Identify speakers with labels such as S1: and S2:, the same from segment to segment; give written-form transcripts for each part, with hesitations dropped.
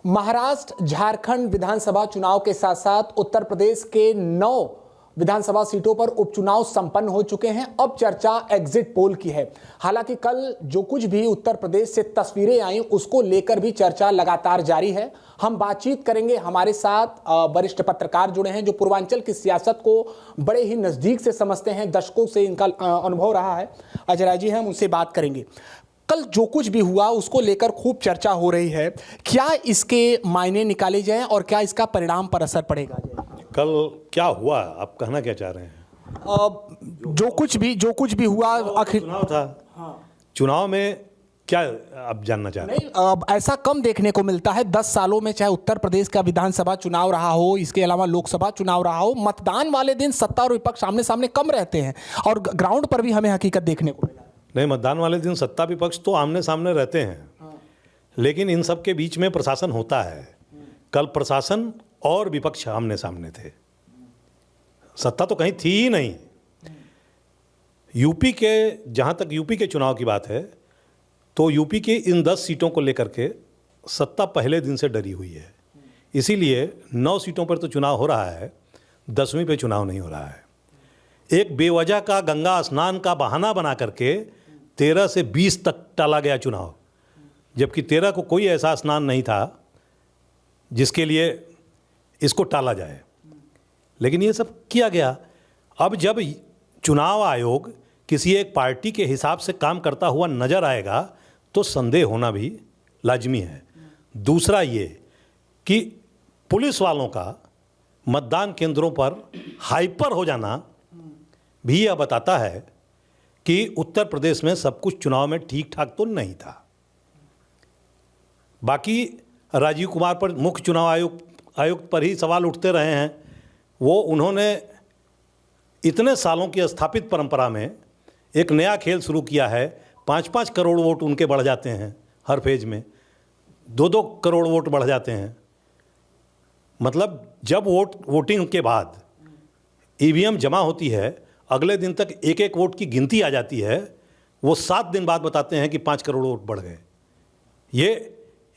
S1: महाराष्ट्र झारखंड विधानसभा चुनाव के साथ साथ उत्तर प्रदेश के 9 विधानसभा सीटों पर उपचुनाव संपन्न हो चुके हैं। अब चर्चा एग्जिट पोल की है। हालांकि कल जो कुछ भी उत्तर प्रदेश से तस्वीरें आई उसको लेकर भी चर्चा लगातार जारी है। हम बातचीत करेंगे, हमारे साथ वरिष्ठ पत्रकार जुड़े हैं जो पूर्वांचल की सियासत को बड़े ही नजदीक से समझते हैं, दशकों से इनका अनुभव रहा है। अजय राय जी हैं, हम उनसे बात करेंगे। कल जो कुछ भी हुआ उसको लेकर खूब चर्चा हो रही है, क्या इसके मायने निकाले जाएं और क्या इसका परिणाम पर असर पड़ेगा?
S2: कल क्या हुआ, आप कहना क्या चाह रहे हैं?
S1: जो कुछ भी हुआ, आखिर
S2: चुनाव था। चुनाव में क्या आप जानना चाह रहे हैं?
S1: नहीं, ऐसा कम देखने को मिलता है 10 सालों में, चाहे उत्तर प्रदेश का विधानसभा चुनाव रहा हो, इसके अलावा लोकसभा चुनाव रहा हो, मतदान वाले दिन सत्ता और विपक्ष आमने सामने कम रहते हैं और ग्राउंड पर भी हमें हकीकत देखने को मिला।
S2: नहीं, मतदान वाले दिन सत्ता विपक्ष तो आमने सामने रहते हैं, लेकिन इन सब के बीच में प्रशासन होता है। कल प्रशासन और विपक्ष आमने सामने थे, सत्ता तो कहीं थी ही नहीं। यूपी के, जहाँ तक यूपी के चुनाव की बात है, तो यूपी की इन 10 सीटों को लेकर के सत्ता पहले दिन से डरी हुई है। इसीलिए 9 सीटों पर तो चुनाव हो रहा है, 10वीं पे चुनाव नहीं हो रहा है। एक बेवजह का गंगा स्नान का बहाना बना करके 13 से 20 तक टाला गया चुनाव, जबकि 13 को कोई ऐसा स्नान नहीं था जिसके लिए इसको टाला जाए, लेकिन ये सब किया गया। अब जब चुनाव आयोग किसी एक पार्टी के हिसाब से काम करता हुआ नजर आएगा तो संदेह होना भी लाजमी है। दूसरा ये कि पुलिस वालों का मतदान केंद्रों पर हाइपर हो जाना भी यह बताता है कि उत्तर प्रदेश में सब कुछ चुनाव में ठीक ठाक तो नहीं था। बाकी राजीव कुमार पर, मुख्य चुनाव आयुक्त पर ही सवाल उठते रहे हैं। उन्होंने इतने सालों की स्थापित परंपरा में एक नया खेल शुरू किया है। 5-5 करोड़ वोट उनके बढ़ जाते हैं, हर फेज में 2-2 करोड़ वोट बढ़ जाते हैं। मतलब जब वोटिंग के बाद ईवीएम जमा होती है, अगले दिन तक एक एक वोट की गिनती आ जाती है। वो 7 दिन बाद बताते हैं कि 5 करोड़ वोट बढ़ गए।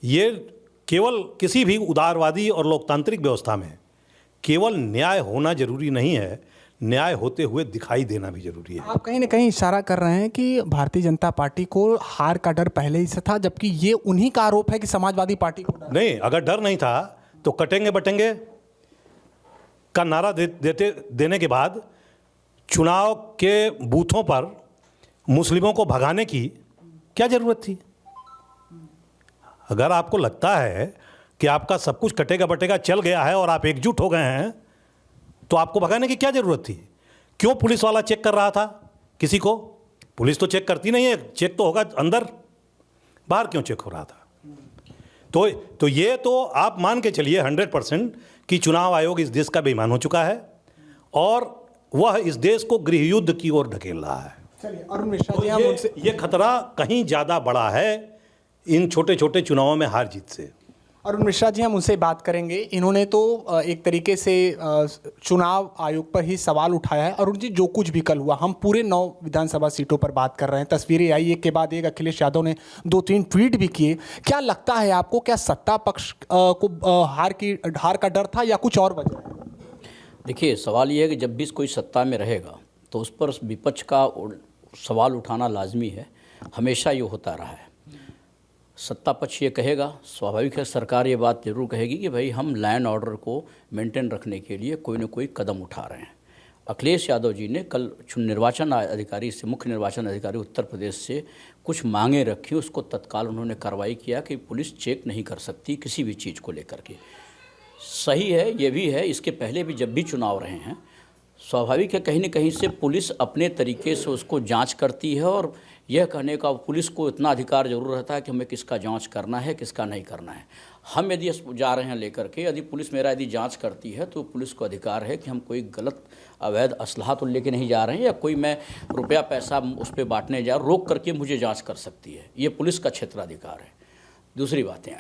S2: ये केवल किसी भी उदारवादी और लोकतांत्रिक व्यवस्था में केवल न्याय होना जरूरी नहीं है, न्याय होते हुए दिखाई देना भी जरूरी है।
S1: आप कहीं ना कहीं इशारा कर रहे हैं कि भारतीय जनता पार्टी को हार का डर पहले ही से था, जबकि ये उन्हीं का आरोप है कि समाजवादी पार्टी को डर
S2: नहीं। अगर डर नहीं था तो कटेंगे बटेंगे का नारा देने के बाद चुनाव के बूथों पर मुस्लिमों को भगाने की क्या जरूरत थी? अगर आपको लगता है कि आपका सब कुछ कटेगा बटेगा चल गया है और आप एकजुट हो गए हैं, तो आपको भगाने की क्या जरूरत थी? क्यों पुलिस वाला चेक कर रहा था किसी को? पुलिस तो चेक करती नहीं है, चेक तो होगा अंदर, बाहर क्यों चेक हो रहा था? तो ये तो आप मान के चलिए 100% कि चुनाव आयोग इस देश का बेईमान हो चुका है और वह इस देश को गृह युद्ध की ओर ढकेल रहा है।
S1: चलिए अरुण मिश्रा जी, हम उनसे
S2: ये खतरा कहीं ज़्यादा बड़ा है इन छोटे छोटे चुनावों में हार जीत से।
S1: अरुण मिश्रा जी, हम उनसे बात करेंगे। इन्होंने तो एक तरीके से चुनाव आयोग पर ही सवाल उठाया है। अरुण जी, जो कुछ भी कल हुआ, हम पूरे 9 विधानसभा सीटों पर बात कर रहे हैं। तस्वीरें आई एक के बाद एक, अखिलेश यादव ने 2-3 ट्वीट भी किए। क्या लगता है आपको, क्या सत्ता पक्ष को हार का डर था या कुछ और वजह है?
S3: देखिए, सवाल ये है कि जब भी कोई सत्ता में रहेगा तो उस पर विपक्ष का सवाल उठाना लाजमी है, हमेशा ये होता रहा है। सत्ता पक्ष ये कहेगा, स्वाभाविक है, सरकार ये बात जरूर कहेगी कि भाई हम लैंड ऑर्डर को मेंटेन रखने के लिए कोई ना कोई कदम उठा रहे हैं। अखिलेश यादव जी ने कल निर्वाचन अधिकारी से, मुख्य निर्वाचन अधिकारी उत्तर प्रदेश से कुछ मांगे रखी, उसको तत्काल उन्होंने कार्रवाई किया कि पुलिस चेक नहीं कर सकती किसी भी चीज़ को लेकर के। सही है, ये भी है। इसके पहले भी जब भी चुनाव रहे हैं, स्वाभाविक है कहीं न कहीं से पुलिस अपने तरीके से उसको जांच करती है और यह कहने का पुलिस को इतना अधिकार जरूर रहता है कि हमें किसका जांच करना है, किसका नहीं करना है। हम यदि जा रहे हैं लेकर के, यदि पुलिस मेरा यदि जांच करती है तो पुलिस को अधिकार है कि हम कोई गलत अवैध असलहा तो लेके नहीं जा रहे हैं या कोई मैं रुपया पैसा उस पर बांटने जा, रोक करके मुझे जाँच कर सकती है। ये पुलिस का क्षेत्राधिकार है। दूसरी बातें,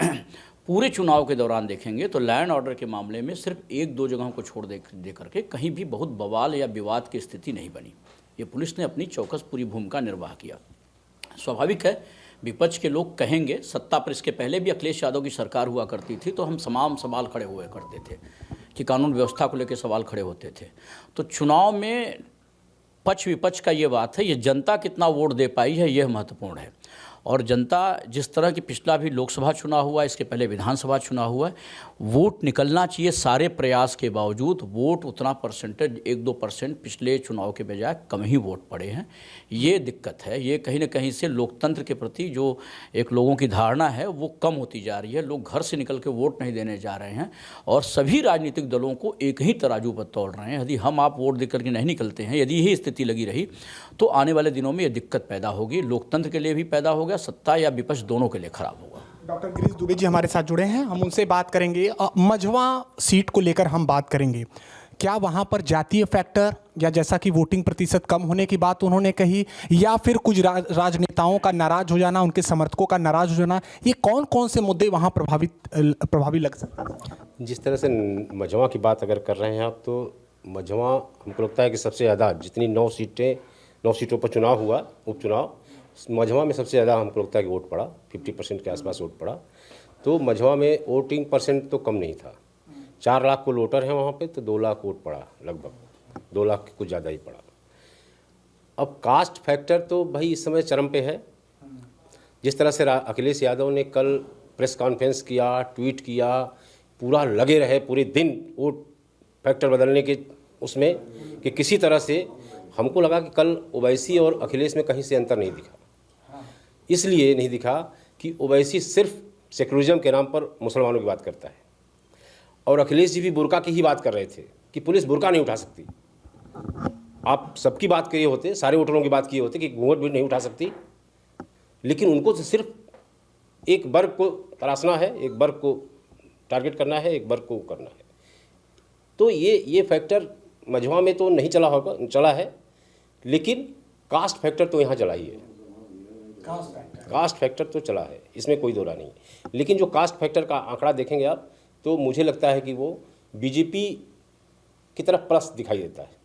S3: पूरे चुनाव के दौरान देखेंगे तो लैंड ऑर्डर के मामले में सिर्फ 1-2 जगहों को छोड़ दे करके कहीं भी बहुत बवाल या विवाद की स्थिति नहीं बनी। ये पुलिस ने अपनी चौकस पूरी भूमिका निर्वाह किया। स्वाभाविक है विपक्ष के लोग कहेंगे, सत्ता पर इसके पहले भी अखिलेश यादव की सरकार हुआ करती थी तो हम तमाम सवाल खड़े हुए करते थे कि कानून व्यवस्था को लेकर सवाल खड़े होते थे। तो चुनाव में पक्ष विपक्ष का ये बात है, ये जनता कितना वोट दे पाई है यह महत्वपूर्ण है। और जनता जिस तरह की पिछला भी लोकसभा चुनाव हुआ, इसके पहले विधानसभा चुनाव हुआ, वोट निकलना चाहिए। सारे प्रयास के बावजूद वोट उतना परसेंटेज 1-2% पिछले चुनाव के बजाय कम ही वोट पड़े हैं। ये दिक्कत है। ये कहीं ना कहीं से लोकतंत्र के प्रति जो एक लोगों की धारणा है वो कम होती जा रही है। लोग घर से निकल के वोट नहीं देने जा रहे हैं और सभी राजनीतिक दलों को एक ही तराजू पर तोल रहे हैं। यदि हम आप वोट देकर के नहीं निकलते हैं, यदि यही स्थिति लगी रही तो आने वाले दिनों में ये दिक्कत पैदा होगी। लोकतंत्र के लिए भी पैदा होगा, सत्ता या विपक्ष दोनों के लिए खराब होगा।
S1: डॉक्टर गिरीश दुबे जी हमारे साथ जुड़े हैं, हम उनसे बात करेंगे। मझवा सीट को लेकर हम बात करेंगे। क्या वहां पर जातीय फैक्टर या जैसा कि वोटिंग प्रतिशत कम होने की बात उन्होंने कही, या फिर कुछ राजनेताओं का नाराज हो जाना, उनके समर्थकों का नाराज हो जाना, ये कौन कौन से मुद्दे वहां प्रभावी लग सकते हैं?
S4: जिस तरह से मझवा की बात अगर कर रहे हैं आप, तो मझवा हमको लगता है कि सबसे ज़्यादा जितनी 9 सीटों पर चुनाव हुआ, उपचुनाव, मझवा में सबसे ज़्यादा हमको लगता है कि वोट पड़ा, 50% के आसपास वोट पड़ा। तो मझवा में वोटिंग परसेंट तो कम नहीं था। 4 लाख कुल वोटर हैं वहाँ पे, तो 2 लाख वोट पड़ा, लगभग 2 लाख के कुछ ज़्यादा ही पड़ा। अब कास्ट फैक्टर तो भाई इस समय चरम पे है। जिस तरह से अखिलेश यादव ने कल प्रेस कॉन्फ्रेंस किया, ट्वीट किया, पूरा लगे रहे पूरे दिन वोट फैक्टर बदलने के उसमें, कि किसी तरह से हमको लगा कि कल ओवैसी और अखिलेश में कहीं से अंतर नहीं दिखा। इसलिए नहीं दिखा कि ओवैसी सिर्फ सेकुलरिज्म के नाम पर मुसलमानों की बात करता है और अखिलेश जी भी बुर्का की ही बात कर रहे थे कि पुलिस बुर्का नहीं उठा सकती। आप सबकी बात किए होते, सारे वोटरों की बात किए होते कि घूंघट भी नहीं उठा सकती, लेकिन उनको तो सिर्फ एक वर्ग को तराशना है, एक वर्ग को टारगेट करना है, एक वर्ग को करना है। तो ये फैक्टर मझवा में तो नहीं चला है, लेकिन कास्ट फैक्टर तो यहाँ चला ही है। कास्ट फैक्टर तो चला है, इसमें कोई दो राय नहीं। लेकिन जो कास्ट फैक्टर का आंकड़ा देखेंगे आप, तो मुझे लगता है कि वो बीजेपी की तरफ प्लस दिखाई देता है।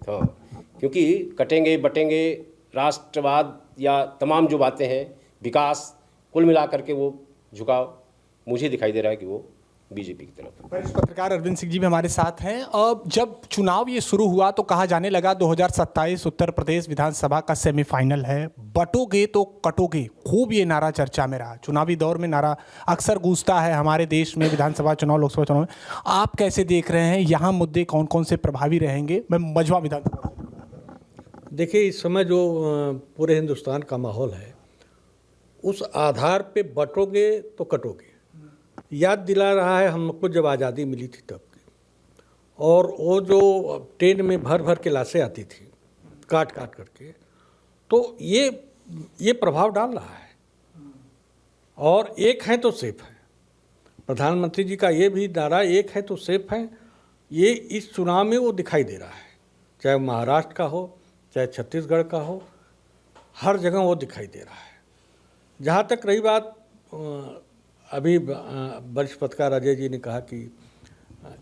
S4: हाँ, क्योंकि कटेंगे बटेंगे, राष्ट्रवाद या तमाम जो बातें हैं, विकास, कुल मिलाकर के वो झुकाव मुझे दिखाई दे रहा है कि वो बीजेपी की तरफ।
S1: वरिष्ठ पत्रकार अरविंद सिंह जी भी हमारे साथ हैं। अब जब चुनाव ये शुरू हुआ तो कहा जाने लगा 2027 उत्तर प्रदेश विधानसभा का सेमीफाइनल है, बटोगे तो कटोगे, खूब ये नारा चर्चा में रहा। चुनावी दौर में नारा अक्सर गूंजता है हमारे देश में, विधानसभा चुनाव, लोकसभा चुनाव में। आप कैसे देख रहे हैं, यहाँ मुद्दे कौन कौन से प्रभावी रहेंगे? मैं मझवा विधानसभा,
S5: देखिए इस समय जो पूरे हिंदुस्तान का माहौल है, उस आधार पे बटोगे तो कटोगे याद दिला रहा है हमको जब आज़ादी मिली थी तब की। और वो जो ट्रेन में भर भर के लाशें आती थी काट काट करके, तो ये प्रभाव डाल रहा है। और एक है तो सेफ है, प्रधानमंत्री जी का ये भी नारा, एक है तो सेफ है, ये इस चुनाव में वो दिखाई दे रहा है। चाहे महाराष्ट्र का हो, चाहे छत्तीसगढ़ का हो, हर जगह वो दिखाई दे रहा है। जहाँ तक रही बात, अभी वरिष्ठ पत्रकार अजय जी ने कहा कि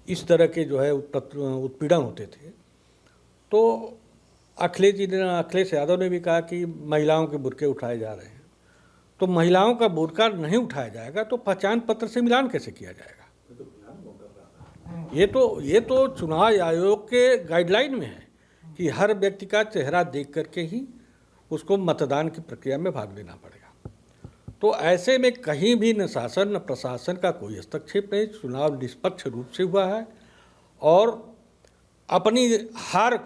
S5: इस तरह के जो है उत्पीड़न होते थे, तो अखिलेश यादव ने भी कहा कि महिलाओं के बुर्के उठाए जा रहे हैं। तो महिलाओं का बुर्का नहीं उठाया जाएगा तो पहचान पत्र से मिलान कैसे किया जाएगा? ये तो चुनाव आयोग के गाइडलाइन में है कि हर व्यक्ति का चेहरा देख करके ही उसको मतदान की प्रक्रिया में भाग लेना पड़ेगा। तो ऐसे में कहीं भी न शासन न प्रशासन का कोई हस्तक्षेप नहीं, चुनाव निष्पक्ष रूप से हुआ है और अपनी हार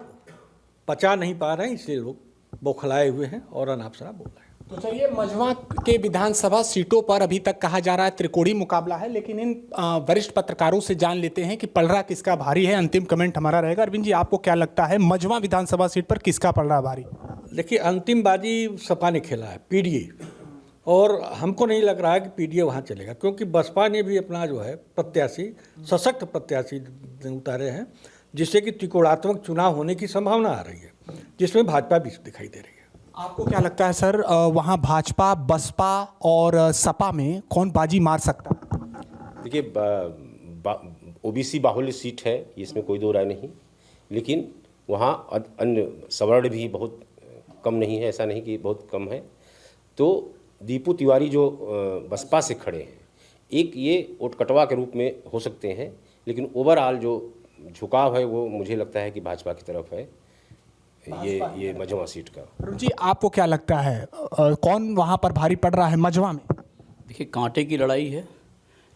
S5: पचा नहीं पा रहे हैं, इसलिए लोग बौखलाए हुए हैं और अनाप शनाप बोल रहे हैं।
S1: तो चलिए, मझवा के विधानसभा सीटों पर अभी तक कहा जा रहा है त्रिकोणीय मुकाबला है, लेकिन इन वरिष्ठ पत्रकारों से जान लेते हैं कि पलड़ा किसका भारी है। अंतिम कमेंट हमारा रहेगा। अरविंद जी, आपको क्या लगता है मझवा विधानसभा सीट पर किसका पड़ रहा भारी?
S5: देखिए, अंतिम बाजी सपा ने खेला है, पीडीए, और हमको नहीं लग रहा है कि पीडीए वहाँ चलेगा, क्योंकि बसपा ने भी अपना जो है प्रत्याशी, सशक्त प्रत्याशी उतारे हैं, जिससे कि त्रिकोणात्मक चुनाव होने की संभावना आ रही है, जिसमें भाजपा भी दिखाई दे रही है।
S1: आपको क्या लगता है सर, वहाँ भाजपा, बसपा और सपा में कौन बाजी मार सकता है?
S4: देखिए, ओबीसी बाहुल्य सीट है, इसमें कोई दो राय नहीं, लेकिन वहाँ अन्य सवर्ण भी बहुत कम नहीं है, ऐसा नहीं कि बहुत कम है। तो दीपू तिवारी जो बसपा से खड़े हैं, एक ये वोट कटवा के रूप में हो सकते हैं, लेकिन ओवरऑल जो झुकाव है वो मुझे लगता है कि भाजपा की तरफ है, ये मझवा सीट का।
S1: अरुण जी, आपको क्या लगता है कौन वहां पर भारी पड़ रहा है मझवा में?
S3: देखिए, कांटे की लड़ाई है,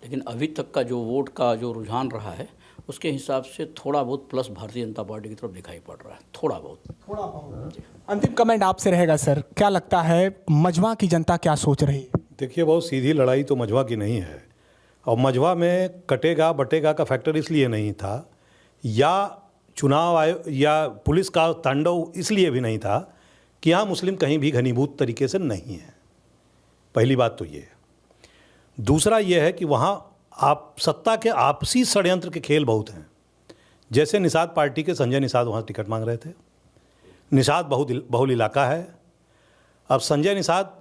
S3: लेकिन अभी तक का जो वोट का जो रुझान रहा है उसके हिसाब से थोड़ा बहुत प्लस भारतीय जनता पार्टी की तरफ दिखाई पड़ रहा है, थोड़ा बहुत।
S1: अंतिम कमेंट आपसे रहेगा सर, क्या लगता है मझवा की जनता क्या सोच रही है?
S2: देखिए, बहुत सीधी लड़ाई तो मझवा की नहीं है, और मझवा में कटेगा बटेगा का फैक्टर इसलिए नहीं था, या चुनाव आयोग या पुलिस का तांडव इसलिए भी नहीं था कि यहाँ मुस्लिम कहीं भी घनीभूत तरीके से नहीं है। पहली बात तो ये है। दूसरा ये है कि वहाँ आप सत्ता के आपसी षड्यंत्र के खेल बहुत हैं। जैसे निषाद पार्टी के संजय निषाद वहाँ टिकट मांग रहे थे, निषाद बहुल इलाका है। अब संजय निषाद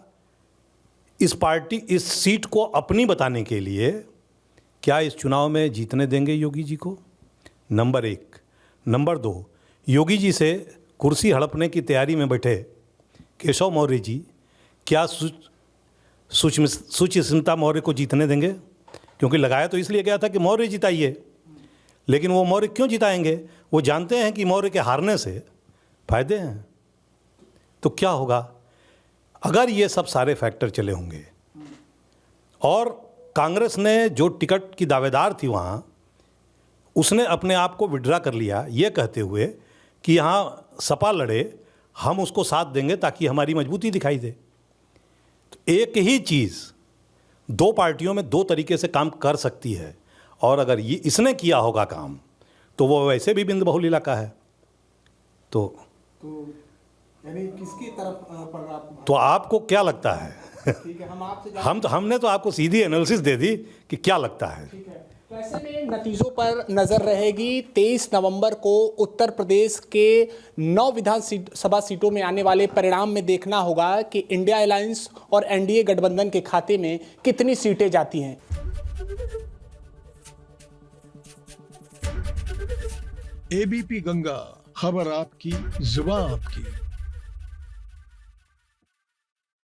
S2: इस सीट को अपनी बताने के लिए क्या इस चुनाव में जीतने देंगे योगी जी को? नंबर 1। नंबर 2, योगी जी से कुर्सी हड़पने की तैयारी में बैठे केशव मौर्य जी क्या सुचिस्मिता मौर्य को जीतने देंगे? क्योंकि लगाया तो इसलिए गया था कि मौर्य जिताइए, लेकिन वो मौर्य क्यों जिताएंगे? वो जानते हैं कि मौर्य के हारने से फायदे हैं। तो क्या होगा अगर ये सब सारे फैक्टर चले होंगे और कांग्रेस ने जो टिकट की दावेदार थी वहाँ, उसने अपने आप को विड्रा कर लिया ये कहते हुए कि यहाँ सपा लड़े, हम उसको साथ देंगे ताकि हमारी मजबूती दिखाई दे। तो एक ही चीज़ दो पार्टियों में दो तरीके से काम कर सकती है, और अगर ये इसने किया होगा काम तो वो वैसे भी बिंद बहुल इलाका है। तो
S1: यानी किसकी तरफ पड़ रहा?
S2: तो आपको क्या लगता है?
S1: ठीक है, हम आपसे
S2: हमने तो आपको सीधी एनालिसिस दे दी कि क्या लगता है।
S1: ठीक है, तो ऐसे में नतीजों पर नजर रहेगी। 23 नवंबर को उत्तर प्रदेश के 9 विधानसभा सीटों में आने वाले परिणाम में देखना होगा कि इंडिया अलायंस और एनडीए गठबंधन के खाते में कितनी सीटें जाती हैं।
S6: एबीपी गंगा, खबर आपकी, जुबान आपकी।